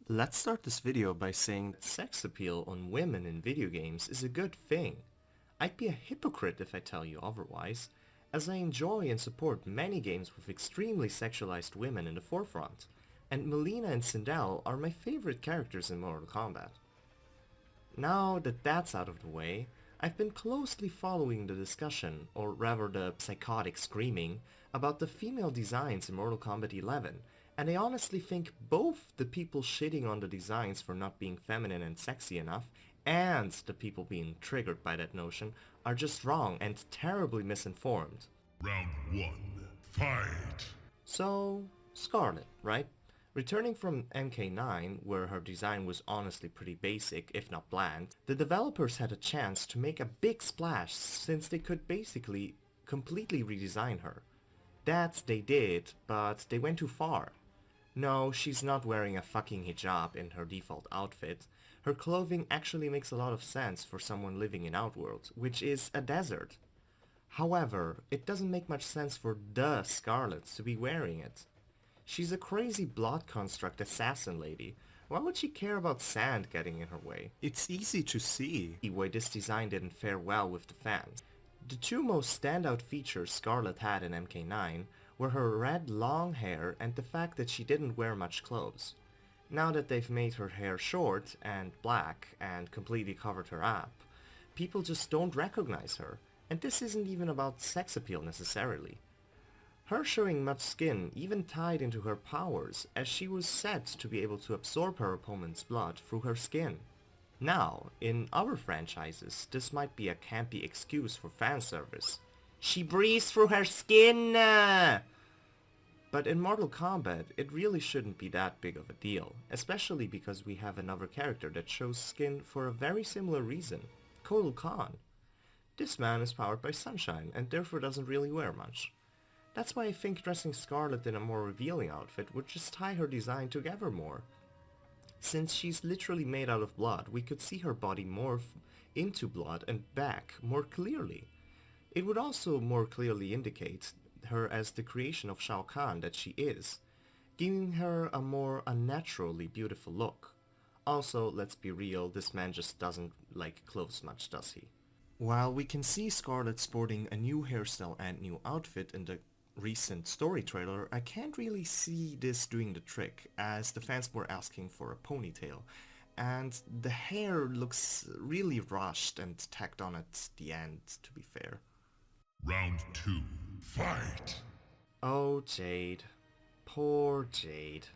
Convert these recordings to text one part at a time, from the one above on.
Let's start this video by saying that sex appeal on women in video games is a good thing. I'd be a hypocrite if I tell you otherwise, as I enjoy and support many games with extremely sexualized women in the forefront, and Melina and Sindel are my favorite characters in Mortal Kombat. Now that that's out of the way, I've been closely following the discussion, or rather the psychotic screaming, about the female designs in Mortal Kombat 11, and I honestly think both the people shitting on the designs for not being feminine and sexy enough, and the people being triggered by that notion, are just wrong and terribly misinformed. Round 1. Fight! So, Skarlet, right? Returning from MK9, where her design was honestly pretty basic, if not bland, the developers had a chance to make a big splash since they could basically completely redesign her. That they did, but they went too far. No, she's not wearing a fucking hijab in her default outfit. Her clothing actually makes a lot of sense for someone living in Outworld, which is a desert. However, it doesn't make much sense for the Skarlet to be wearing it. She's a crazy blood construct assassin lady. Why would she care about sand getting in her way? It's easy to see. Why this design didn't fare well with the fans. The two most standout features Skarlet had in MK9 were her red long hair and the fact that she didn't wear much clothes. Now that they've made her hair short and black and completely covered her up, people just don't recognize her, and this isn't even about sex appeal necessarily. Her showing much skin even tied into her powers, as she was said to be able to absorb her opponent's blood through her skin. Now, in other franchises, this might be a campy excuse for fan service. She breathes through her skin! But in Mortal Kombat, it really shouldn't be that big of a deal, especially because we have another character that shows skin for a very similar reason, Kotal Khan. This man is powered by sunshine and therefore doesn't really wear much. That's why I think dressing Skarlet in a more revealing outfit would just tie her design together more. Since she's literally made out of blood, we could see her body morph into blood and back more clearly. It would also more clearly indicate her as the creation of Shao Kahn that she is, giving her a more unnaturally beautiful look. Also, let's be real, this man just doesn't like clothes much, does he? While we can see Skarlet sporting a new hairstyle and new outfit in the recent story trailer, I can't really see this doing the trick, as the fans were asking for a ponytail, and the hair looks really rushed and tacked on at the end, to be fair. Round 2. Fight! Oh, Jade. Poor Jade.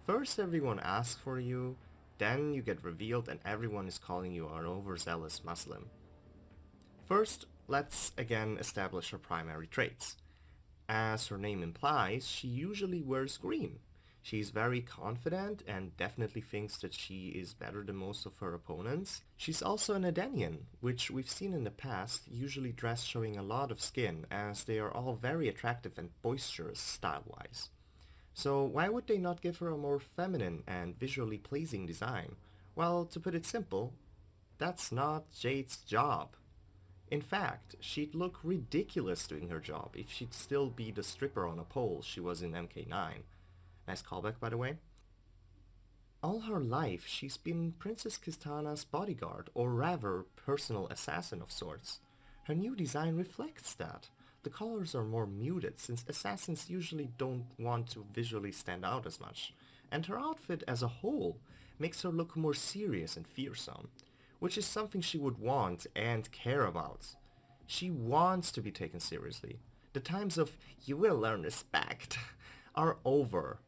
First everyone asks for you, then you get revealed and everyone is calling you an overzealous Muslim. First, let's again establish her primary traits. As her name implies, she usually wears green. She's very confident and definitely thinks that she is better than most of her opponents. She's also an Edenian, which we've seen in the past, usually dressed showing a lot of skin, as they are all very attractive and boisterous style-wise. So why would they not give her a more feminine and visually pleasing design? Well, to put it simple, that's not Jade's job. In fact, she'd look ridiculous doing her job if she'd still be the stripper on a pole she was in MK9. Nice callback, by the way. All her life, she's been Princess Kistana's bodyguard, or rather, personal assassin of sorts. Her new design reflects that. The colors are more muted, since assassins usually don't want to visually stand out as much, and her outfit as a whole makes her look more serious and fearsome, which is something she would want and care about. She wants to be taken seriously. The times of "you will learn respect" are over.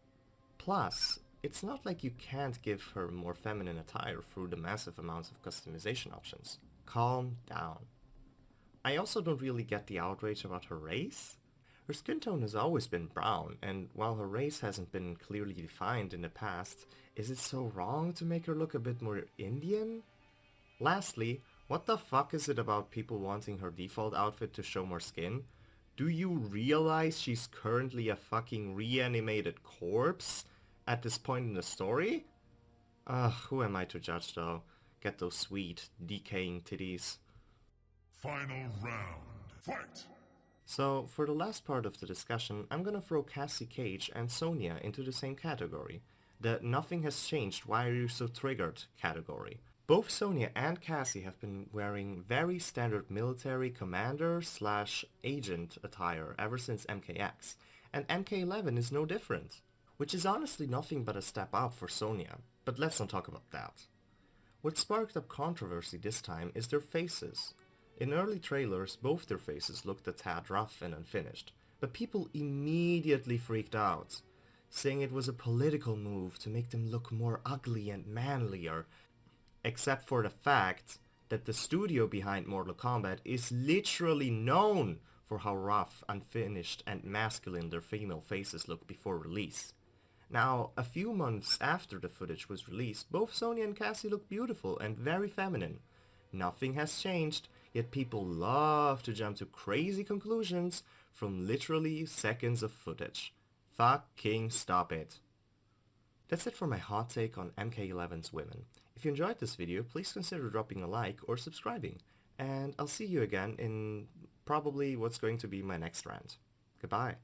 Plus, it's not like you can't give her more feminine attire through the massive amounts of customization options. Calm down. I also don't really get the outrage about her race. Her skin tone has always been brown, and while her race hasn't been clearly defined in the past, is it so wrong to make her look a bit more Indian? Lastly, what the fuck is it about people wanting her default outfit to show more skin? Do you realize she's currently a fucking reanimated corpse at this point in the story? Who am I to judge though? Get those sweet, decaying titties. Final round. Fight! So, for the last part of the discussion, I'm gonna throw Cassie Cage and Sonya into the same category. the nothing has changed, why are you so triggered category. Both Sonya and Cassie have been wearing very standard military commander slash agent attire ever since MKX, and MK11 is no different, which is honestly nothing but a step up for Sonya, but let's not talk about that. What sparked up controversy this time is their faces. In early trailers, both their faces looked a tad rough and unfinished, but people immediately freaked out, saying it was a political move to make them look more ugly and manlier, except for the fact that the studio behind Mortal Kombat is literally known for how rough, unfinished, and masculine their female faces look before release. Now, a few months after the footage was released, both Sonya and Cassie look beautiful and very feminine. Nothing has changed, yet people love to jump to crazy conclusions from literally seconds of footage. Fucking stop it. That's it for my hot take on MK11's women. If you enjoyed this video, please consider dropping a like or subscribing, and I'll see you again in probably what's going to be my next rant. Goodbye.